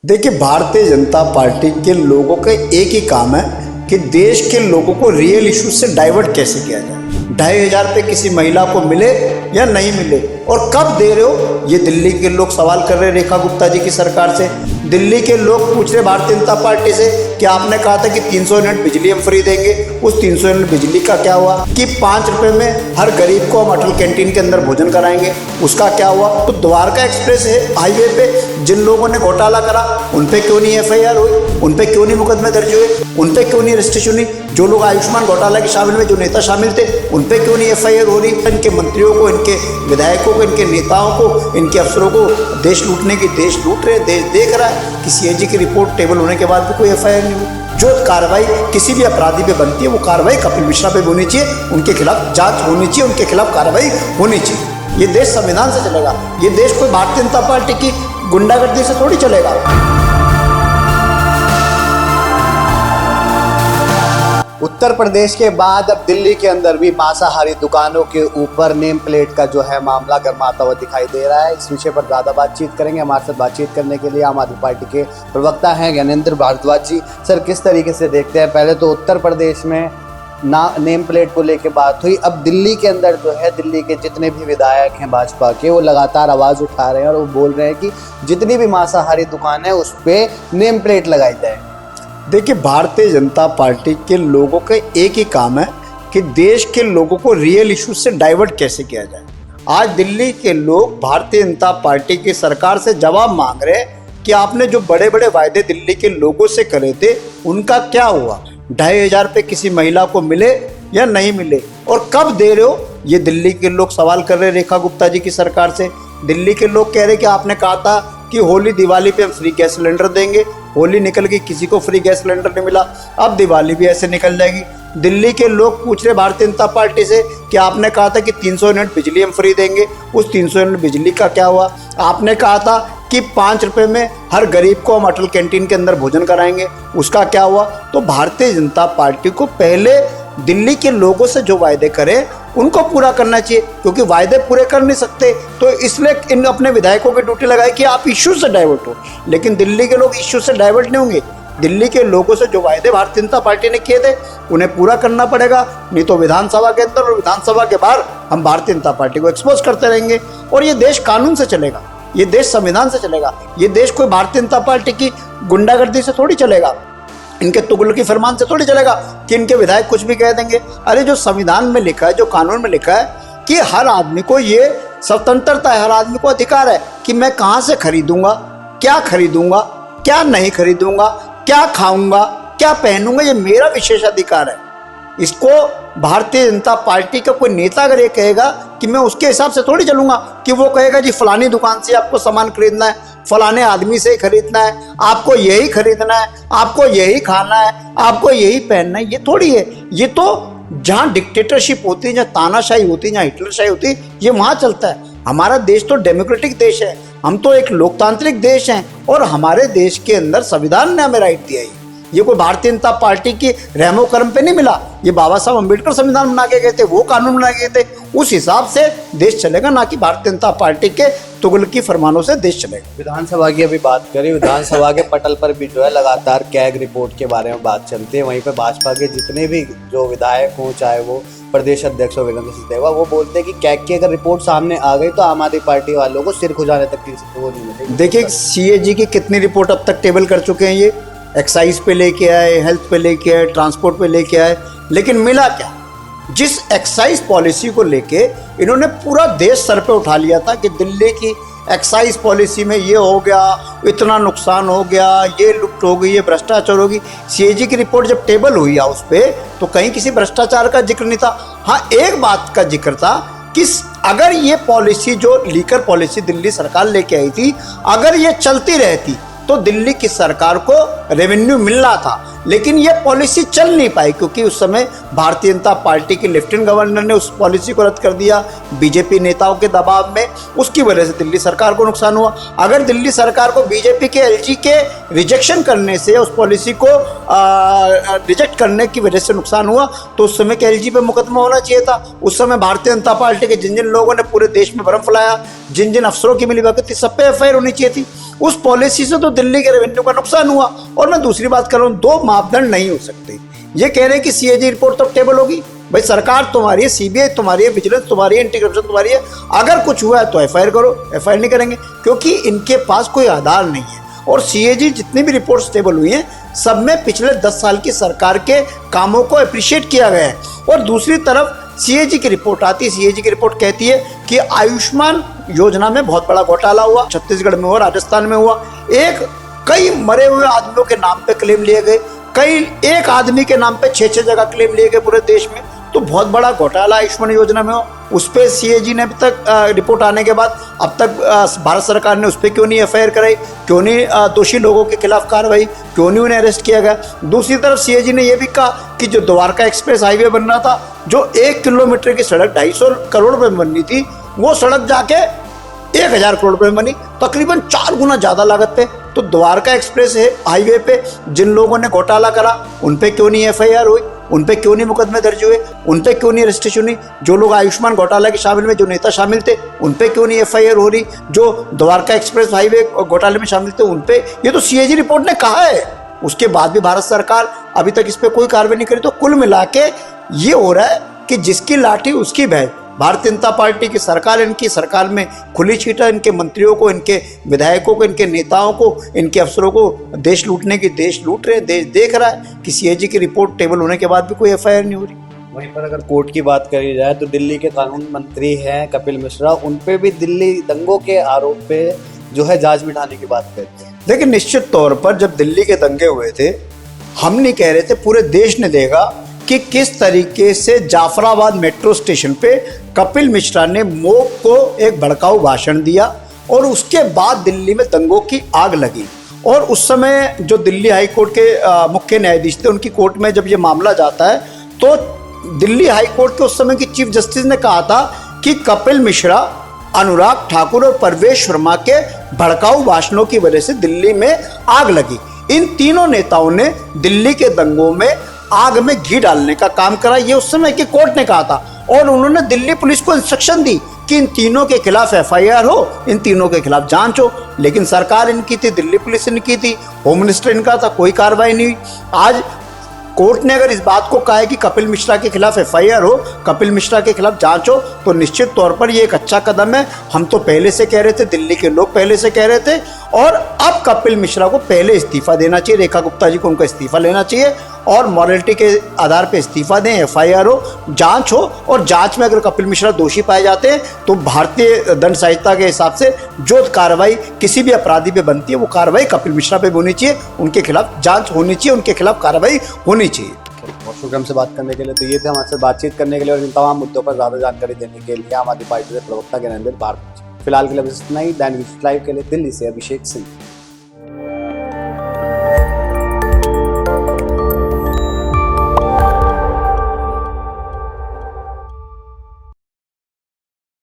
देखिए, भारतीय जनता पार्टी के लोगों का एक ही काम है कि देश के लोगों को रियल इश्यू से डाइवर्ट कैसे किया जाए। 2,500 रुपये किसी महिला को मिले या नहीं मिले और कब दे रहे हो, ये दिल्ली के लोग सवाल कर रहे हैं रेखा गुप्ता जी की सरकार से। दिल्ली के लोग पूछ रहे भारतीय जनता पार्टी से कि आपने कहा था कि 300 यूनिट बिजली हम फ्री देंगे, उस 300 यूनिट बिजली का क्या हुआ? कि 5 रुपये में हर गरीब को हम अटल कैंटीन के अंदर भोजन कराएंगे, उसका क्या हुआ? तो द्वारका एक्सप्रेस हाईवे पे जिन लोगों ने घोटाला करा उन पे क्यों नहीं FIR हुई, उन पे क्यों नहीं मुकदमे दर्ज हुए, उन पे क्यों नहीं रजिस्ट्रेशन हुई? जो लोग आयुष्मान घोटाला के शामिल में जो नेता शामिल थे उन पे क्यों नहीं FIR हो रही? इनके मंत्रियों को, इनके विधायकों को, इनके नेताओं को, इनके अफसरों को देश लूटने की देश लूट रहे, देश देख रहा है कि CAG की रिपोर्ट टेबल होने के बाद भी कोई FIR नहीं हुई। जो कार्रवाई किसी भी अपराधी पे बनती है वो कार्रवाई कपिल मिश्रा पे होनी चाहिए, उनके खिलाफ जांच होनी चाहिए, उनके खिलाफ कार्रवाई होनी चाहिए। ये देश संविधान से चलेगा, ये देश कोई भारतीय जनता पार्टी की गुंडागर्दी से थोड़ी चलेगा। उत्तर प्रदेश के बाद अब दिल्ली के अंदर भी मांसाहारी दुकानों के ऊपर नेम प्लेट का जो है मामला गर्माता हुआ दिखाई दे रहा है। इस विषय पर ज़्यादा बातचीत करेंगे। हमारे साथ बातचीत करने के लिए आम आदमी पार्टी के प्रवक्ता हैं ज्ञानेंद्र भारद्वाज जी। सर, किस तरीके से देखते हैं? पहले तो उत्तर प्रदेश में नेम प्लेट को लेकर बात हुई, अब दिल्ली के अंदर जो है दिल्ली के जितने भी विधायक हैं भाजपा के वो लगातार आवाज़ उठा रहे हैं और वो बोल रहे हैं कि जितनी भी मांसाहारी दुकान है उस पर नेम प्लेट लगाई जाए। देखिए, भारतीय जनता पार्टी के लोगों का एक ही काम है कि देश के लोगों को रियल इश्यू से डाइवर्ट कैसे किया जाए। आज दिल्ली के लोग भारतीय जनता पार्टी की सरकार से जवाब मांग रहे हैं कि आपने जो बड़े बड़े वायदे दिल्ली के लोगों से करे थे उनका क्या हुआ? 2,500 रुपये किसी महिला को मिले या नहीं मिले और कब दे रहे हो, ये दिल्ली के लोग सवाल कर रहे हैं रेखा गुप्ता जी की सरकार से। दिल्ली के लोग कह रहे कि आपने कहा था कि होली दिवाली पे हम फ्री गैस सिलेंडर देंगे, होली निकल गई, किसी को फ्री गैस सिलेंडर नहीं मिला, अब दिवाली भी ऐसे निकल जाएगी। दिल्ली के लोग पूछ रहे भारतीय जनता पार्टी से कि आपने कहा था कि 300 यूनिट बिजली हम फ्री देंगे, उस 300 यूनिट बिजली का क्या हुआ? आपने कहा था कि 5 रुपये में हर गरीब को हम अटल कैंटीन के अंदर भोजन कराएंगे, उसका क्या हुआ? तो भारतीय जनता पार्टी को पहले दिल्ली के लोगों से जो वायदे करें उनको पूरा करना चाहिए, क्योंकि वायदे पूरे कर नहीं सकते तो इसलिए इन अपने विधायकों की ड्यूटी लगाई कि आप इश्यू से डाइवर्ट हो। लेकिन दिल्ली के लोग इश्यू से डाइवर्ट नहीं होंगे। दिल्ली के लोगों से जो वायदे भारतीय जनता पार्टी ने किए थे उन्हें पूरा करना पड़ेगा, नहीं तो विधानसभा के अंदर और विधानसभा के बाहर हम भारतीय जनता पार्टी को एक्सपोज करते रहेंगे। और ये देश कानून से चलेगा, ये देश संविधान से चलेगा, ये देश कोई भारतीय जनता पार्टी की गुंडागर्दी से थोड़ी चलेगा, इनके तुगलकी फरमान से थोड़ी चलेगा कि इनके विधायक कुछ भी कह देंगे। अरे, जो संविधान में लिखा है, जो कानून में लिखा है कि हर आदमी को ये स्वतंत्रता है, हर आदमी को अधिकार है कि मैं कहाँ से खरीदूंगा, क्या नहीं खरीदूंगा, क्या खाऊंगा, क्या पहनूंगा, ये मेरा विशेष अधिकार है। इसको भारतीय जनता पार्टी का कोई नेता अगर ये कहेगा कि मैं उसके हिसाब से थोड़ी चलूंगा कि वो कहेगा जी फलानी दुकान से आपको सामान खरीदना है, फलाने आदमी से खरीदना है, आपको यही खरीदना है, आपको यही खाना है, आपको यही पहनना है, ये थोड़ी है। ये तो जहाँ डिक्टेटरशिप होती है, जहाँ तानाशाही होती है, जहाँ हिटलरशाही होती है, ये वहाँ चलता है। हमारा देश तो डेमोक्रेटिक देश है, हम तो एक लोकतांत्रिक देश हैं और हमारे देश के अंदर संविधान ने हमें राइट दिया है। ये कोई भारतीय जनता पार्टी की रहमो करम पे नहीं मिला, ये बाबा साहब अम्बेडकर संविधान बना के गए थे, वो कानून बना के गए थे, उस हिसाब से देश चलेगा, ना कि भारतीय जनता पार्टी के तुगलकी फरमानों से देश चलेगा। विधानसभा की अभी बात करें, विधानसभा के पटल पर भी जो है लगातार कैग रिपोर्ट के बारे में बात चलती है। वहीं पे भाजपा के जितने भी जो विधायक हों, चाहे वो प्रदेश अध्यक्ष हो वीरेंद्र सिंह, वो बोलते हैं कि कैग की अगर रिपोर्ट सामने आ गई तो आम आदमी पार्टी वालों को सिर खुजाने तक की वो नहीं मिलेगी। देखिए, CAG की कितनी रिपोर्ट अब तक टेबल कर चुके हैं, ये एक्साइज पे लेके आए, हेल्थ पे लेके आए, ट्रांसपोर्ट पे लेके आए, लेकिन मिला क्या? जिस एक्साइज पॉलिसी को लेके इन्होंने पूरा देश सर पे उठा लिया था कि दिल्ली की एक्साइज पॉलिसी में ये हो गया, इतना नुकसान हो गया, ये लुट हो गई, ये भ्रष्टाचार होगी। CAG की रिपोर्ट जब टेबल हुई हाउस पे तो कहीं किसी भ्रष्टाचार का जिक्र नहीं था। हाँ, एक बात का जिक्र था कि अगर ये पॉलिसी, जो लीकर पॉलिसी दिल्ली सरकार लेके आई थी, अगर ये चलती रहती तो दिल्ली की सरकार को रेवेन्यू मिल रहा था, लेकिन ये पॉलिसी चल नहीं पाई क्योंकि उस समय भारतीय जनता पार्टी के लेफ्टिनेंट गवर्नर ने उस पॉलिसी को रद्द कर दिया बीजेपी नेताओं के दबाव में। उसकी वजह से दिल्ली सरकार को नुकसान हुआ। अगर दिल्ली सरकार को बीजेपी के एलजी के रिजेक्शन करने से, उस पॉलिसी को रिजेक्ट करने की वजह से नुकसान हुआ तो उस समय के एलजी पे मुकदमा होना चाहिए था। उस समय भारतीय जनता पार्टी के जिन जिन लोगों ने पूरे देश में भ्रम फैलाया, जिन जिन अफसरों की मिलीभगत थी, सब पे एफआईआर होनी चाहिए थी। उस पॉलिसी से तो दिल्ली के रेवेन्यू का नुकसान हुआ। और मैं दूसरी बात कर रहा हूँ, दो मापदंड नहीं हो सकते। ये कह रहे हैं कि सीएजी रिपोर्ट तब टेबल होगी। भाई सरकार तुम्हारी है, सीबीआई तुम्हारी है, विजिलेंस तुम्हारी है, एंटी करप्शन तुम्हारी है। अगर कुछ हुआ है तो एफआईआर करो। एफआईआर नहीं करेंगे क्योंकि इनके पास कोई आधार नहीं है। और सीएजी जितनी भी रिपोर्ट्स टेबल हुई हैं, सब में पिछले 10 साल की सरकार के कामों को अप्रिशिएट किया गया है। और दूसरी तरफ सीएजी की रिपोर्ट आती है। सीएजी की रिपोर्ट कहती है कि आयुष्मान योजना में बहुत बड़ा घोटाला हुआ, छत्तीसगढ़ में हुआ, राजस्थान में हुआ। कई मरे हुए आदमियों के नाम पे क्लेम लिए गए, एक आदमी के नाम पे 6-6 जगह क्लेम लिए गए पूरे देश में। तो बहुत बड़ा घोटाला आयुष्मान योजना में हो। उस पर सीएजी ने अभी तक रिपोर्ट आने के बाद अब तक भारत सरकार ने उस पर क्यों नहीं एफआईआर कराई, क्यों नहीं दोषी लोगों के खिलाफ कार्रवाई, क्यों नहीं उन्हें अरेस्ट किया गया। दूसरी तरफ सीएजी ने यह भी कहा कि जो द्वारका एक्सप्रेस हाईवे बन रहा था, जो 1 किलोमीटर की सड़क 250 करोड़ रुपए में बननी थी, वो सड़क जाके 1000 करोड़ रुपए में बनी, तकरीबन 4 गुना ज्यादा लागत पे। तो द्वारका एक्सप्रेस हाईवे पे जिन लोगों ने घोटाला करा, उन पे क्यों नहीं एफआईआर हुई, उन पे क्यों नहीं मुकदमे दर्ज हुए, उन पे क्यों नहीं रजिस्ट्रेशन हुई। जो लोग आयुष्मान घोटाला के शामिल में, जो नेता शामिल थे, उन पे क्यों नहीं एफआईआर हो रही। जो द्वारका एक्सप्रेस हाईवे घोटाले में शामिल थे, उन पे। ये तो सीएजी रिपोर्ट ने कहा है। उसके बाद भी भारत सरकार अभी तक इस पर कोई कार्रवाई नहीं करी। तो कुल मिला के ये हो रहा है कि जिसकी लाठी उसकी भैंस। भारतीय जनता पार्टी की सरकार, इनकी सरकार में खुली छीटा इनके मंत्रियों को, इनके विधायकों को, इनके नेताओं को, इनके अफसरों को देश लूटने की, देश लूट रहे। देश देख रहा है कि सीएजी की रिपोर्ट टेबल होने के बाद भी कोई एफआईआर नहीं हो रही। वहीं पर अगर कोर्ट की बात करी जाए तो दिल्ली के कानून मंत्री हैं कपिल मिश्रा, उन पे भी दिल्ली दंगों के आरोप पे जो है जांच बिठाने की बात करते हैं। लेकिन निश्चित तौर पर जब दिल्ली के दंगे हुए थे, हम नहीं कह रहे थे, पूरे देश ने देखा कि किस तरीके से जाफराबाद मेट्रो स्टेशन पे कपिल मिश्रा ने मॉब को एक भड़काऊ भाषण दिया और उसके बाद दिल्ली में दंगों की आग लगी। और उस समय जो दिल्ली हाई कोर्ट के मुख्य न्यायाधीश थे, उनकी कोर्ट में जब ये मामला जाता है तो दिल्ली हाई कोर्ट के उस समय की चीफ जस्टिस ने कहा था कि कपिल मिश्रा, अनुराग ठाकुर और परवेश वर्मा के भड़काऊ भाषणों की वजह से दिल्ली में आग लगी। इन तीनों नेताओं ने दिल्ली के दंगों में आग में घी डालने का काम करा, ये उस समय की कोर्ट ने कहा था। और उन्होंने दिल्ली पुलिस को इंस्ट्रक्शन दी कि इन तीनों के खिलाफ एफआईआर हो, इन तीनों के खिलाफ जांच हो। लेकिन सरकार इनकी थी, दिल्ली पुलिस इनकी थी, होम मिनिस्टर इनका था, कोई कार्रवाई नहीं हुई। आज कोर्ट ने अगर इस बात को कहा है कि कपिल मिश्रा के खिलाफ एफआईआर हो, कपिल मिश्रा के खिलाफ जांच हो, तो निश्चित तौर पर ये एक अच्छा कदम है। हम तो पहले से कह रहे थे, दिल्ली के लोग पहले से कह रहे थे। और अब कपिल मिश्रा को पहले इस्तीफा देना चाहिए, रेखा गुप्ता जी को उनका इस्तीफा लेना चाहिए और मॉरलिटी के आधार पर इस्तीफा दें, एफआईआर हो, जांच हो। और जांच में अगर कपिल मिश्रा दोषी पाए जाते हैं तो भारतीय दंड संहिता के हिसाब से जो कार्रवाई किसी भी अपराधी पे बनती है, वो कार्रवाई कपिल मिश्रा पे होनी चाहिए, उनके खिलाफ जांच होनी चाहिए, उनके खिलाफ कार्रवाई होनी चाहिए। बहुत शुक्रिया हमसे बात करने के लिए। तो ये थे हमारे बातचीत करने के लिए और इन तमाम मुद्दों पर ज़्यादा जानकारी देने के लिए आम आदमी पार्टी के प्रवक्ता ज्ञानेंद्र भारत। फिलहाल के लिए बस इतना ही। दैनिक लाइव के लिए दिल्ली से अभिषेक सिंह।